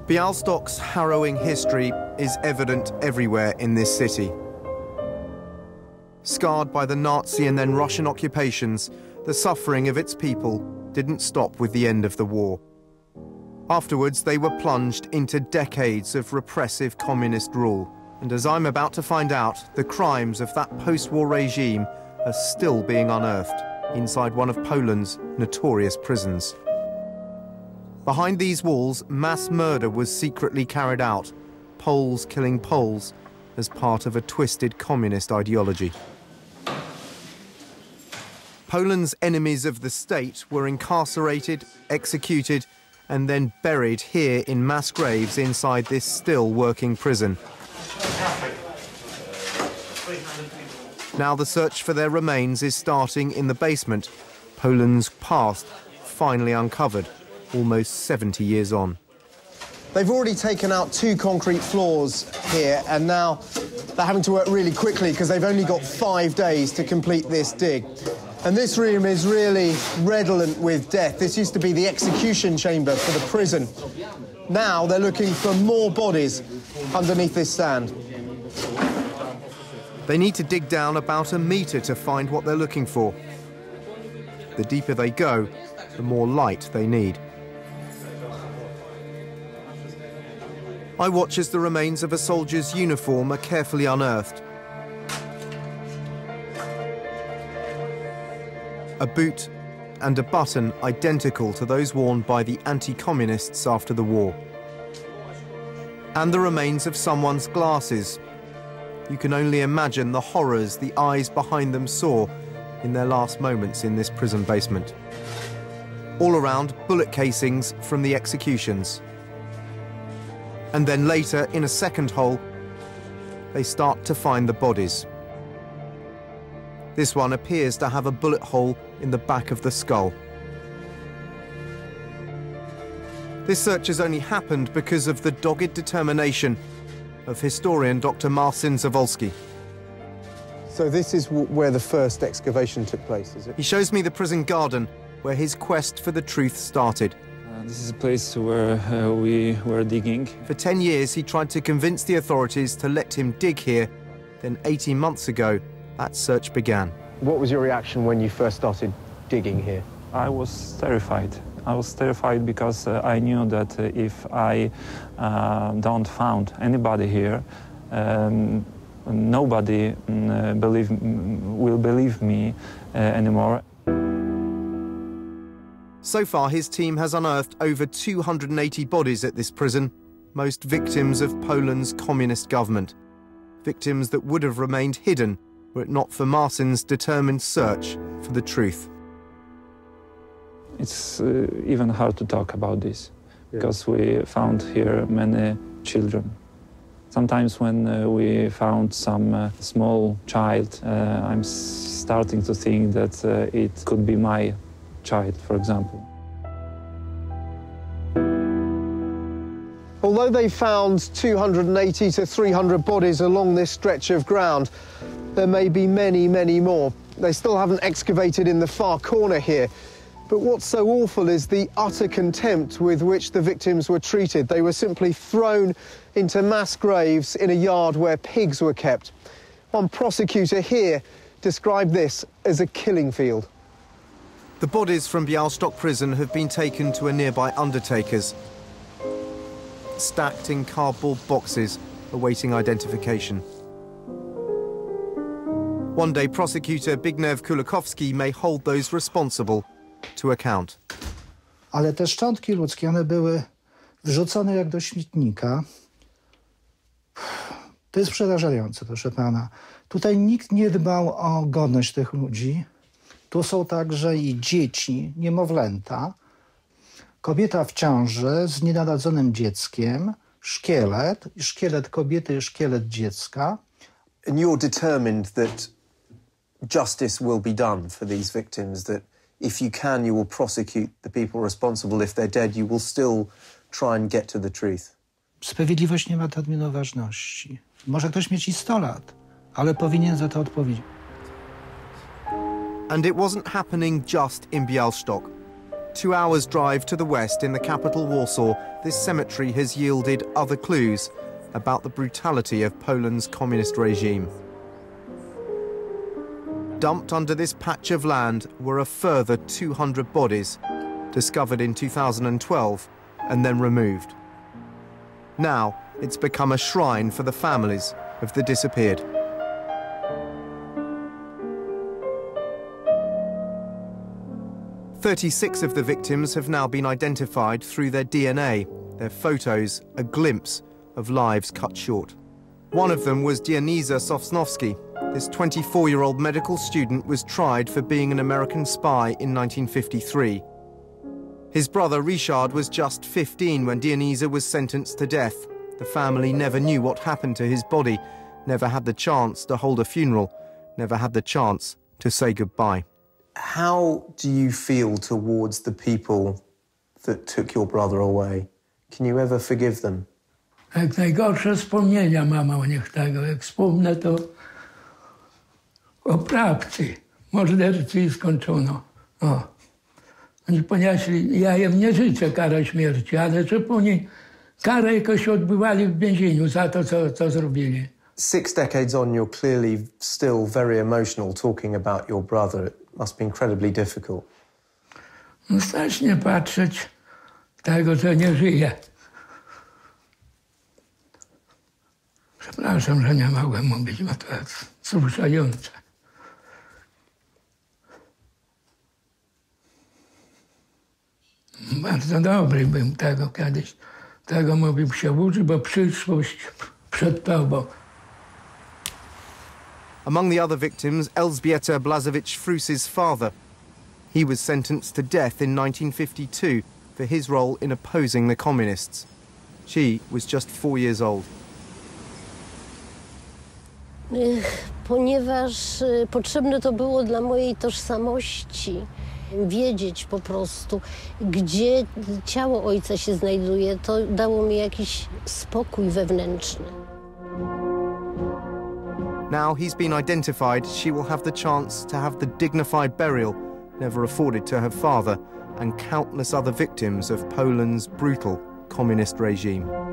Białystok harrowing history is evident everywhere in this city. Scarred by the Nazi and then Russian occupations, the suffering of its people didn't stop with the end of the war. Afterwards, they were plunged into decades of repressive communist rule. And as I'm about to find out, the crimes of that post-war regime are still being unearthed inside one of Poland's notorious prisons. Behind these walls, mass murder was secretly carried out, Poles killing Poles as part of a twisted communist ideology. Poland's enemies of the state were incarcerated, executed, and then buried here in mass graves inside this still working prison. Now the search for their remains is starting in the basement, Poland's past finally uncovered, almost 70 years on. They've already taken out 2 concrete floors here, and now they're having to work really quickly because they've only got 5 days to complete this dig. And this room is really redolent with death. This used to be the execution chamber for the prison. Now they're looking for more bodies underneath this sand. They need to dig down about a metre to find what they're looking for. The deeper they go, the more light they need. I watch as the remains of a soldier's uniform are carefully unearthed. A boot and a button identical to those worn by the anti-communists after the war. And the remains of someone's glasses. You can only imagine the horrors the eyes behind them saw in their last moments in this prison basement. All around, bullet casings from the executions. And then later, in a second hole, they start to find the bodies. This one appears to have a bullet hole in the back of the skull. This search has only happened because of the dogged determination of historian Dr. Marcin Zawolski. So this is where the first excavation took place, is it? He shows me the prison garden, where his quest for the truth started. This is a place where we were digging. For 10 years, he tried to convince the authorities to let him dig here. Then 18 months ago, that search began. What was your reaction when you first started digging here? I was terrified. I was terrified because I knew that if I don't found anybody here, nobody will believe me anymore. So far, his team has unearthed over 280 bodies at this prison, most victims of Poland's communist government. Victims that would have remained hidden were it not for Marcin's determined search for the truth. It's even hard to talk about this, because we found here many children. Sometimes when we found some small child, I'm starting to think that it could be my child, for example. Although they found 280 to 300 bodies along this stretch of ground, there may be many, many more. They still haven't excavated in the far corner here. But what's so awful is the utter contempt with which the victims were treated. They were simply thrown into mass graves in a yard where pigs were kept. One prosecutor here described this as a killing field. The bodies from Białystok prison have been taken to a nearby undertaker's, stacked in cardboard boxes, awaiting identification. One day, prosecutor Zbigniew Kulakowski may hold those responsible to account. Ale te szczątki ludzkie, one były wrzucone jak do śmietnika. To jest przerażające, proszę pana. Tutaj nikt nie dbał o godność tych ludzi. Tu są także i dzieci, niemowlęta, kobieta w ciąży z nienarodzonym dzieckiem, szkielet kobiety i szkielet dziecka. And you're determined that justice will be done for these victims, that if you can, you will prosecute the people responsible. If they're dead, you will still try and get to the truth. Sprawiedliwość nie ma terminu ważności. Może ktoś mieć i 100 lat, ale powinien za to odpowiedzieć. And it wasn't happening just in Białystok. 2 hours' drive to the west in the capital Warsaw, this cemetery has yielded other clues about the brutality of Poland's communist regime. Dumped under this patch of land were a further 200 bodies, discovered in 2012 and then removed. Now it's become a shrine for the families of the disappeared. "36 of the victims have now been identified through their DNA, their photos, a glimpse of lives cut short. One of them was Dionyza Sosnowski. This 24-year-old medical student was tried for being an American spy in 1953. His brother Richard was just 15 when Dionyza was sentenced to death. The family never knew what happened to his body, never had the chance to hold a funeral, never had the chance to say goodbye." How do you feel towards the people that took your brother away? Can you ever forgive them? Jak najgorsze wspomnienia mam o nich tego. Jak wspomnę, to oprawcy, mordercy i skończono. O. Oni ponieśli, ja im nie życzę kary śmierci, ale żeby oni karę jakoś odbywali w więzieniu za to, co zrobili. 6 decades on, you're clearly still very emotional talking about your brother. It must be incredibly difficult. No strasznie patrzeć tego, co nie żyje. Przepraszam, że nie mogłem mówić, bo to jest wzruszające. Bardzo dobry bym tego kiedyś. Tego mógłbym się uczyć, bo przyszłość przed tobą. Among the other victims, Elżbieta Blazewicz-Frus's father. He was sentenced to death in 1952 for his role in opposing the communists. She was just 4 years old. Ponieważ potrzebne to było dla mojej tożsamości. Wiedzieć po prostu, gdzie ciało ojca się znajduje, to dało mi jakiś spokój wewnętrzny. Now he's been identified, she will have the chance to have the dignified burial never afforded to her father and countless other victims of Poland's brutal communist regime.